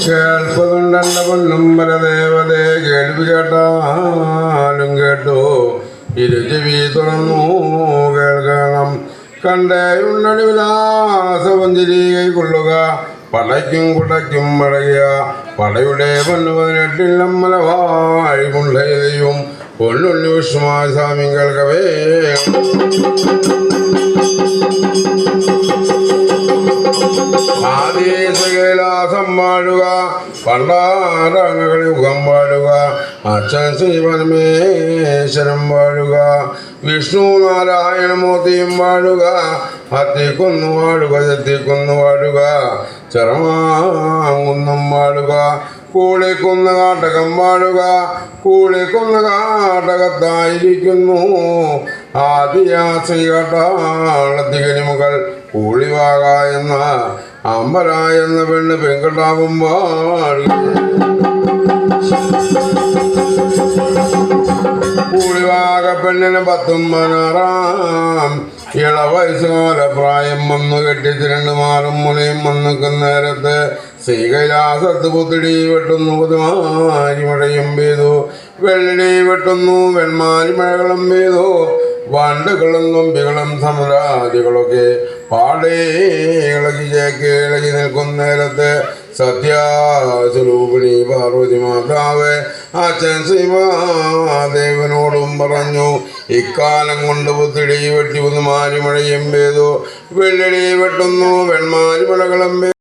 കേൾപ്പതുണ്ടെന്ന പൊന്നും പരദേവതേ കേൾവി കേട്ടാലും കേട്ടു ഇരുചെവി തുറന്നു കേൾക്കണം കണ്ടയുണ്ടടി വിലാസവഞ്ചരി കൈക്കൊള്ളുക പടയ്ക്കും കുടയ്ക്കും പടയുക പടയുടെ പൊന്നു 18 അമ്മലവാഴി മുണ്ടയും പൊന്നുണ്ണി വിഷ്ണുമാസ്വാമി കേൾക്കവേ ആദേശകൈലാസം വാഴുക പണ്ടാരങ്ങളിൽ മുഖം വാഴുക അച്ഛൻ ശ്രീ പരമേശ്വരം വാഴുക വിഷ്ണു നാരായണമൂർത്തിയും വാഴുക അത്തിക്കൊന്നു വാഴുക ചെത്തിക്കൊന്നു വാഴുക ചെറമാങ്കുന്നം വാഴുക കൂളിക്കുന്ന കാട്ടകം വാഴുക കൂളിക്കുന്ന കാട്ടകത്തായിരിക്കുന്നു ആദിയാശ്രീ കാട്ടാളത്തികരിമുകൾ കൂളിവാക എന്ന അമ്പല എന്ന പെണ്ണ് പെൺകെട്ടാവും കൂളിവാക പെണ്ണിന് 16 ഇളവയസ്സുകാല പ്രായം വന്നു കെട്ടിത്തിരണ്ട് മാറും മുലയും വന്നു നേരത്ത് ശ്രീകൈലാസത്ത് പുത്തിടി വെട്ടുന്നു പുതുമാരി മഴയും പെയ്തു വെള്ളിടി വെട്ടുന്നു വെൺമാരി മഴകളും പെയ്തു വണ്ടുകളും തുമ്പികളും സമരാദികളൊക്കെ പാടേ ഇളകി ചേക്ക് ഇളകി നിൽക്കുന്ന നേരത്ത് സത്യാസ്വരൂപിണി പാർവതി മാതാവ് അച്ഛൻ ശ്രീമാദേവനോടും പറഞ്ഞു ഇക്കാലം കൊണ്ട് പുത്തിടി വെട്ടി പുതുമാരി മഴയും പെയ്തു വെള്ളിടി വെട്ടുന്നു വെൺമാരി മഴകളും